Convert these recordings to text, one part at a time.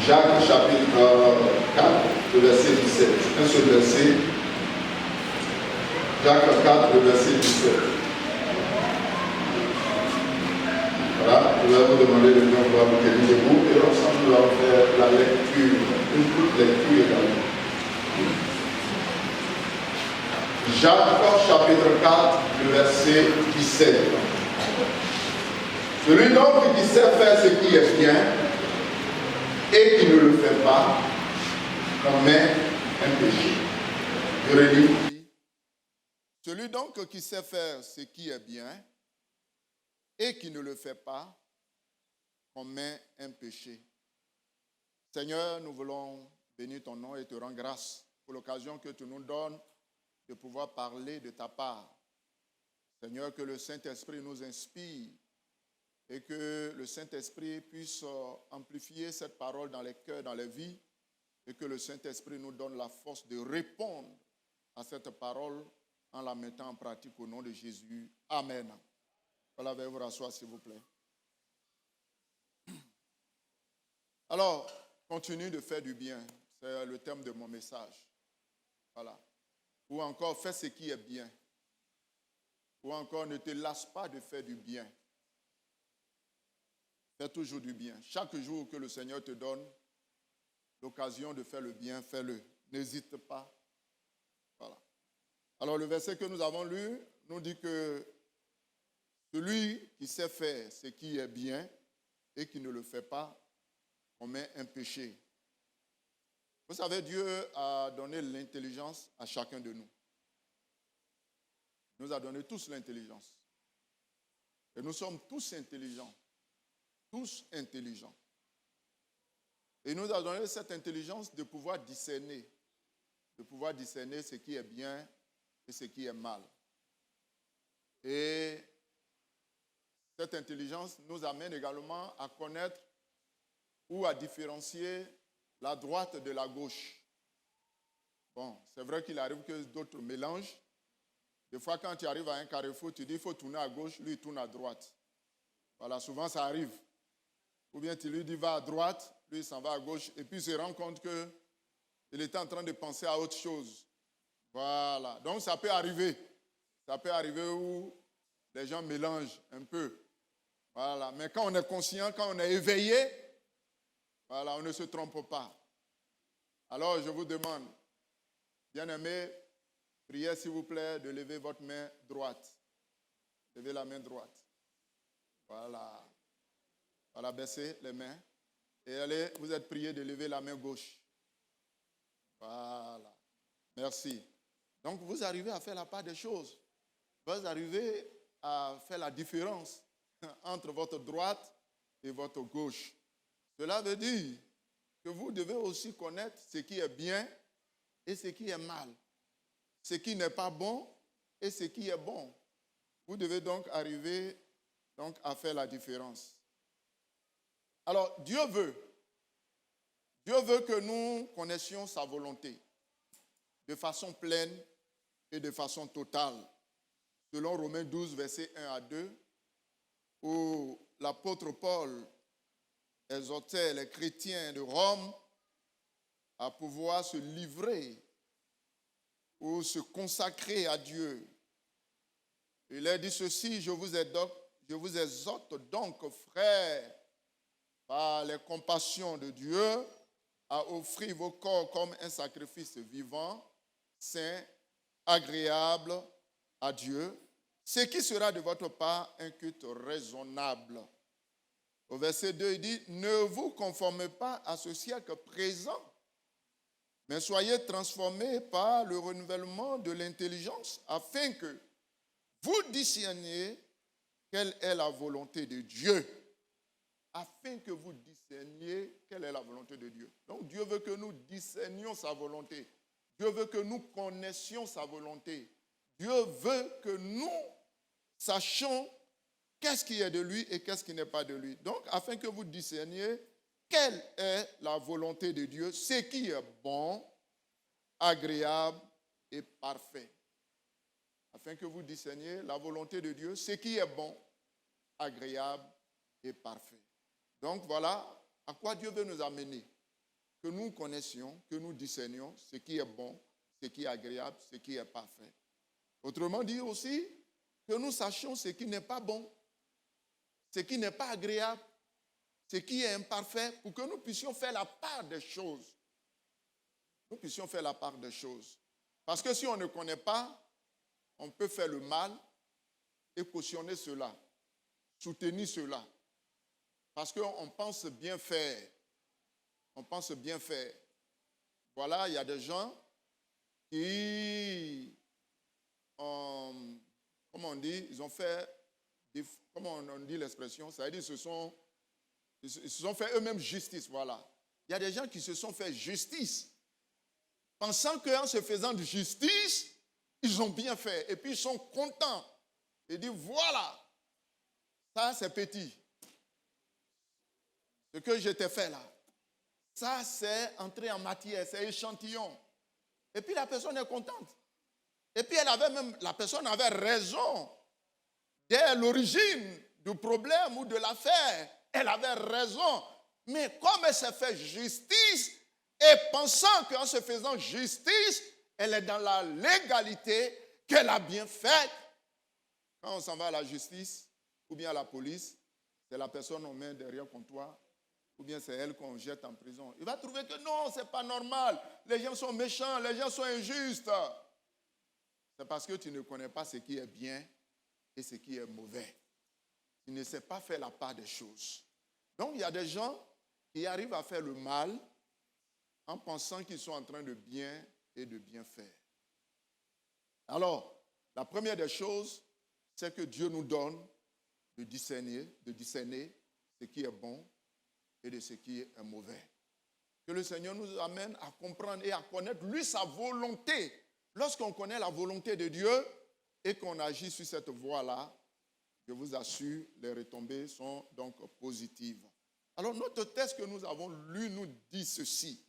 Jacques chapitre 4, le verset 17. Un seul verset. Jacques 4, le verset 17. Voilà, je vais vous demander de bien vouloir vous tenir debout et ensemble nous allons faire la lecture, une toute lecture également. Jacques chapitre 4, le verset 17. Celui donc qui sait faire ce qui est bien et qui ne le fait pas commet un péché. Je relis. Celui donc qui sait faire ce qui est bien et qui ne le fait pas commet un péché. Seigneur, nous voulons bénir ton nom et te rendre grâce pour l'occasion que tu nous donnes de pouvoir parler de ta part. Seigneur, que le Saint-Esprit nous inspire et que le Saint-Esprit puisse amplifier cette parole dans les cœurs, dans les vies, et que le Saint-Esprit nous donne la force de répondre à cette parole en la mettant en pratique au nom de Jésus. Amen. Voilà, veuillez vous rasseoir s'il vous plaît. Alors, continue de faire du bien. C'est le thème de mon message. Voilà. Ou encore, fais ce qui est bien. Ou encore, ne te lasse pas de faire du bien. Fais toujours du bien. Chaque jour que le Seigneur te donne l'occasion de faire le bien, fais-le. N'hésite pas. Voilà. Alors, le verset que nous avons lu nous dit que celui qui sait faire ce qui est bien et qui ne le fait pas commet un péché. Vous savez, Dieu a donné l'intelligence à chacun de nous. Il nous a donné tous l'intelligence. Et nous sommes tous intelligents. Tous intelligents. Et il nous a donné cette intelligence de pouvoir discerner ce qui est bien et ce qui est mal. Et cette intelligence nous amène également à connaître ou à différencier la droite de la gauche. Bon, c'est vrai qu'il arrive que d'autres mélangent. Des fois, quand tu arrives à un carrefour, tu dis il faut tourner à gauche, lui il tourne à droite. Voilà, souvent ça arrive. Ou bien tu lui dis va à droite, lui il s'en va à gauche, et puis il se rend compte qu'il était en train de penser à autre chose. Voilà, donc ça peut arriver. Ça peut arriver où les gens mélangent un peu. Voilà, mais quand on est conscient, quand on est éveillé, voilà, on ne se trompe pas. Alors je vous demande, bien-aimés, priez s'il vous plaît de lever votre main droite. Levez la main droite. Voilà. Voilà, baissez les mains. Et allez, vous êtes priés de lever la main gauche. Voilà. Merci. Donc, vous arrivez à faire la part des choses. Vous arrivez à faire la différence entre votre droite et votre gauche. Cela veut dire que vous devez aussi connaître ce qui est bien et ce qui est mal. Ce qui n'est pas bon et ce qui est bon. Vous devez donc arriver à faire la différence. Alors, Dieu veut que nous connaissions sa volonté de façon pleine et de façon totale. Selon Romains 12, versets 1 à 2, où l'apôtre Paul exhortait les chrétiens de Rome à pouvoir se livrer ou se consacrer à Dieu. Il a dit ceci, je vous exhorte donc, frères, par les compassions de Dieu, à offrir vos corps comme un sacrifice vivant, saint, agréable à Dieu, ce qui sera de votre part un culte raisonnable. Au verset 2, il dit, ne vous conformez pas à ce siècle présent, mais soyez transformés par le renouvellement de l'intelligence, afin que vous discerniez quelle est la volonté de Dieu. Afin que vous discerniez quelle est la volonté de Dieu. Donc Dieu veut que nous discernions sa volonté. Dieu veut que nous connaissions sa volonté. Dieu veut que nous sachions qu'est-ce qui est de lui et qu'est-ce qui n'est pas de lui. Donc, afin que vous discerniez quelle est la volonté de Dieu, ce qui est bon, agréable et parfait. Afin que vous discerniez la volonté de Dieu, ce qui est bon, agréable et parfait. Donc voilà à quoi Dieu veut nous amener. que nous connaissions, que nous discernions ce qui est bon, ce qui est agréable, ce qui est parfait. Autrement dit aussi, que nous sachions ce qui n'est pas bon, ce qui n'est pas agréable, ce qui est imparfait, pour que nous puissions faire la part des choses. Nous puissions faire la part des choses. Parce que si on ne connaît pas, on peut faire le mal et cautionner cela, soutenir cela. Parce qu'on pense bien faire. On pense bien faire. Voilà, il y a des gens qui, comment on dit, ils ont fait, comment on dit l'expression, ça veut dire ils se sont fait eux-mêmes justice, voilà. Il y a des gens qui se sont fait justice, pensant qu'en se faisant de justice, ils ont bien fait. Et puis ils sont contents. Ils disent, voilà, ça c'est petit. Ce que je t'ai fait là, ça c'est entré en matière, c'est échantillon. Et puis la personne est contente. Et puis la personne avait raison. Dès l'origine du problème ou de l'affaire, elle avait raison. Mais comme elle s'est fait justice, et pensant qu'en se faisant justice, elle est dans la légalité, qu'elle a bien faite. Quand on s'en va à la justice, ou bien à la police, c'est la personne qu'on met derrière le comptoir, ou bien c'est elle qu'on jette en prison. Il va trouver que non, ce n'est pas normal. Les gens sont méchants, les gens sont injustes. C'est parce que tu ne connais pas ce qui est bien et ce qui est mauvais. Tu ne sais pas faire la part des choses. Donc, il y a des gens qui arrivent à faire le mal en pensant qu'ils sont en train de bien et de bien faire. Alors, la première des choses, c'est que Dieu nous donne de discerner ce qui est bon et de ce qui est mauvais. Que le Seigneur nous amène à comprendre et à connaître, lui, sa volonté. Lorsqu'on connaît la volonté de Dieu et qu'on agit sur cette voie-là, je vous assure, les retombées sont donc positives. Alors, notre texte que nous avons lu nous dit ceci,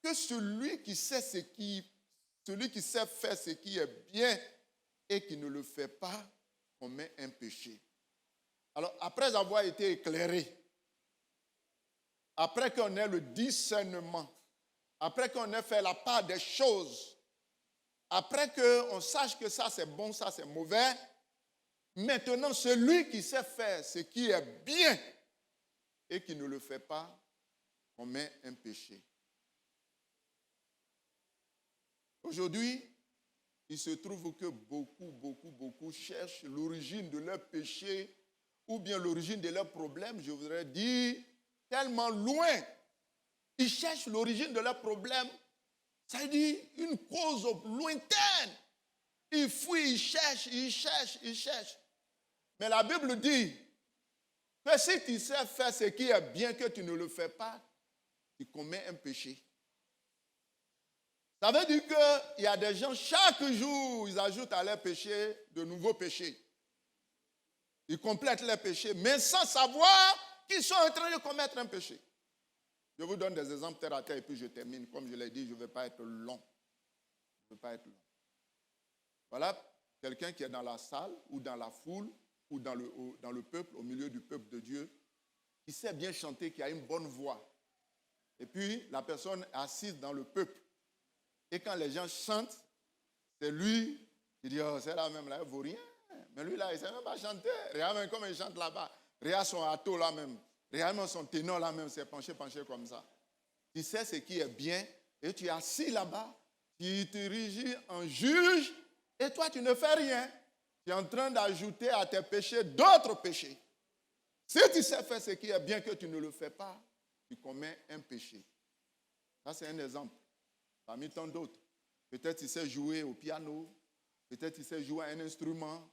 que celui qui sait faire ce qui est bien et qui ne le fait pas, commet un péché. Alors, après avoir été éclairé, après qu'on ait le discernement, après qu'on ait fait la part des choses, après qu'on sache que ça c'est bon, ça c'est mauvais, maintenant celui qui sait faire ce qui est bien et qui ne le fait pas, commet un péché. Aujourd'hui, il se trouve que beaucoup cherchent l'origine de leur péché ou bien l'origine de leurs problèmes, je voudrais dire, tellement loin. Ils cherchent l'origine de leurs problèmes, ça veut dire une cause lointaine. Ils fouillent, ils cherchent. Mais la Bible dit que si tu sais faire ce qui est bien, que tu ne le fais pas, tu commets un péché. Ça veut dire qu'il y a des gens, chaque jour, ils ajoutent à leur péché de nouveaux péchés. Ils complètent leurs péchés, mais sans savoir qu'ils sont en train de commettre un péché. Je vous donne des exemples terre à terre et puis je termine. Comme je l'ai dit, je ne vais pas être long. Voilà quelqu'un qui est dans la salle ou dans la foule ou dans le peuple, au milieu du peuple de Dieu, qui sait bien chanter, qui a une bonne voix. Et puis, la personne est assise dans le peuple. Et quand les gens chantent, c'est lui qui dit, oh, c'est là même, là, il ne vaut rien. Mais lui, là, il ne sait même pas chanter. Regarde même comme il chante là-bas. Regarde son ato là même. Regarde même son ténor là même, c'est penché comme ça. Tu sais ce qui est bien et tu es assis là-bas, tu te régis en juge et toi, tu ne fais rien. Tu es en train d'ajouter à tes péchés d'autres péchés. Si tu sais faire ce qui est bien que tu ne le fais pas, tu commets un péché. Ça, c'est un exemple. Parmi tant d'autres. Peut-être tu sais jouer au piano, peut-être tu sais jouer à un instrument,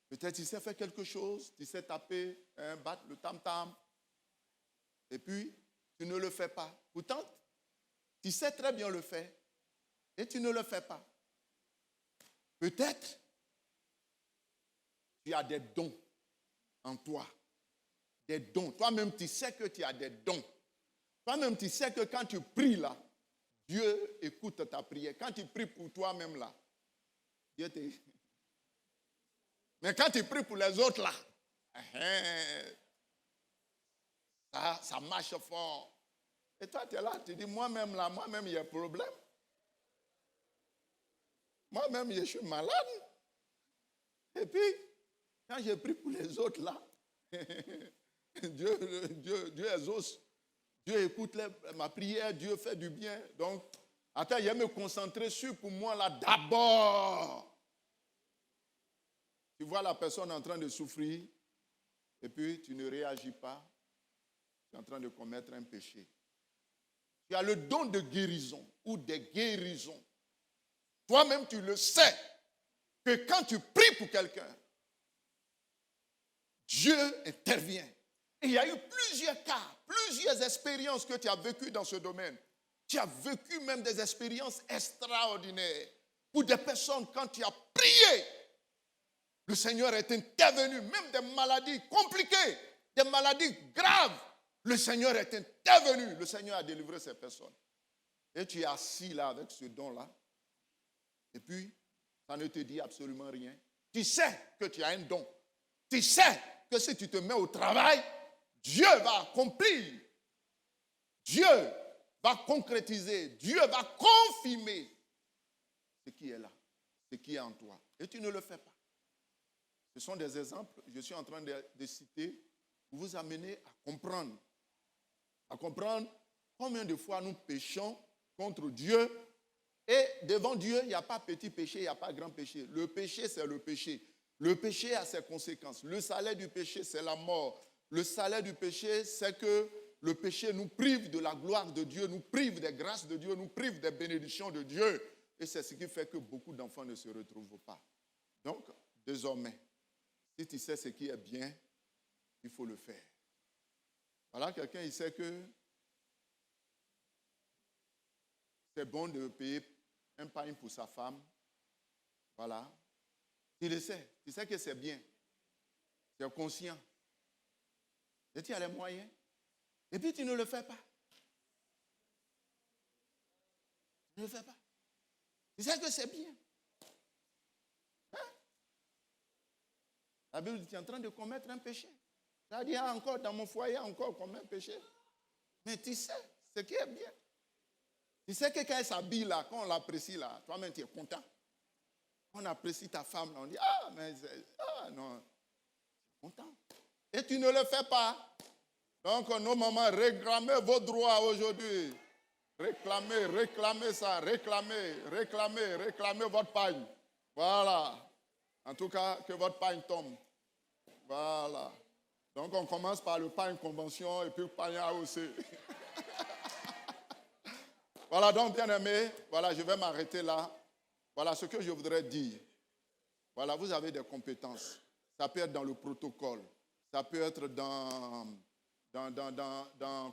peut-être tu sais faire quelque chose, tu sais taper, battre le tam-tam, et puis tu ne le fais pas. Pourtant, tu sais très bien le faire, et tu ne le fais pas. Peut-être tu as des dons en toi, des dons. Toi-même, tu sais que tu as des dons. Toi-même, tu sais que quand tu pries là, Dieu écoute ta prière. Quand tu pries pour toi-même là, Dieu te... Mais quand tu pries pour les autres là, ça marche fort. Et toi, tu es là, tu dis, moi-même, il y a un problème. Moi-même, je suis malade. Et puis, quand j'ai pris pour les autres, là, Dieu exauce. Dieu écoute ma prière, Dieu fait du bien. Donc, attends, je vais me concentrer sur pour moi, là, d'abord. Tu vois la personne en train de souffrir, et puis tu ne réagis pas. Tu es en train de commettre un péché. Tu as le don de guérison ou des guérisons. Toi-même, tu le sais que quand tu pries pour quelqu'un, Dieu intervient. Et il y a eu plusieurs cas, plusieurs expériences que tu as vécues dans ce domaine. Tu as vécu même des expériences extraordinaires. Pour des personnes, quand tu as prié, le Seigneur est intervenu. Même des maladies compliquées, des maladies graves, le Seigneur est intervenu. Le Seigneur a délivré ces personnes. Et tu es assis là avec ce don-là. Et puis, ça ne te dit absolument rien. Tu sais que tu as un don. Tu sais que si tu te mets au travail, Dieu va accomplir. Dieu va concrétiser. Dieu va confirmer ce qui est là, ce qui est en toi. Et tu ne le fais pas. Ce sont des exemples, je suis en train de citer, pour vous amener à comprendre. À comprendre combien de fois nous péchons contre Dieu. Et devant Dieu, il n'y a pas petit péché, il n'y a pas grand péché. Le péché, c'est le péché. Le péché a ses conséquences. Le salaire du péché, c'est la mort. Le salaire du péché, c'est que le péché nous prive de la gloire de Dieu, nous prive des grâces de Dieu, nous prive des bénédictions de Dieu. Et c'est ce qui fait que beaucoup d'enfants ne se retrouvent pas. Donc, désormais, si tu sais ce qui est bien, il faut le faire. Voilà, quelqu'un, il sait que c'est bon de payer un pain pour sa femme. Voilà. Tu le sais. Tu sais que c'est bien. Tu es conscient. Et tu as les moyens. Et puis tu ne le fais pas. Tu ne le fais pas. Tu sais que c'est bien. Hein? La Bible dit, tu es en train de commettre un péché. C'est-à-dire, encore dans mon foyer, encore commet un péché. Mais tu sais ce qui est bien. Tu sais que quand elle s'habille là, quand on l'apprécie là, toi-même tu es content. On apprécie ta femme là, on dit, non, tu es content. Et tu ne le fais pas. Donc nos mamans, réclamez vos droits aujourd'hui. Réclamez ça, réclamez votre pagne. Voilà. En tout cas, que votre pagne tombe. Voilà. Donc on commence par le pagne convention et puis le pagne AOC. Voilà, donc, bien-aimés, voilà, je vais m'arrêter là. Voilà ce que je voudrais dire. Voilà, vous avez des compétences. Ça peut être dans le protocole. Ça peut être dans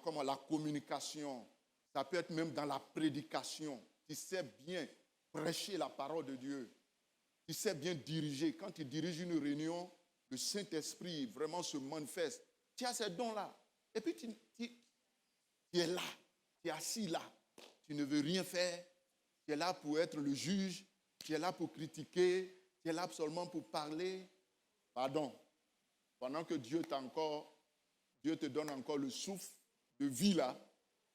comment, la communication. Ça peut être même dans la prédication. Tu sais bien prêcher la parole de Dieu. Tu sais bien diriger. Quand tu diriges une réunion, le Saint-Esprit vraiment se manifeste. Tu as ces dons-là. Et puis, tu es là. Tu es assis là. Tu ne veux rien faire. Tu es là pour être le juge. Tu es là pour critiquer. Tu es là seulement pour parler. Pardon. Pendant que Dieu te donne encore le souffle de vie là.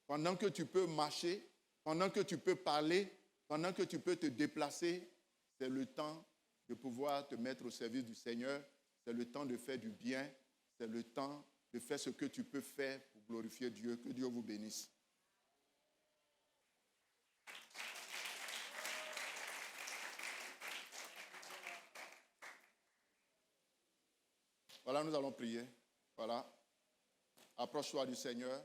Pendant que tu peux marcher. Pendant que tu peux parler. Pendant que tu peux te déplacer. C'est le temps de pouvoir te mettre au service du Seigneur. C'est le temps de faire du bien. C'est le temps de faire ce que tu peux faire pour glorifier Dieu. Que Dieu vous bénisse. Voilà, nous allons prier. Voilà. Approche-toi du Seigneur.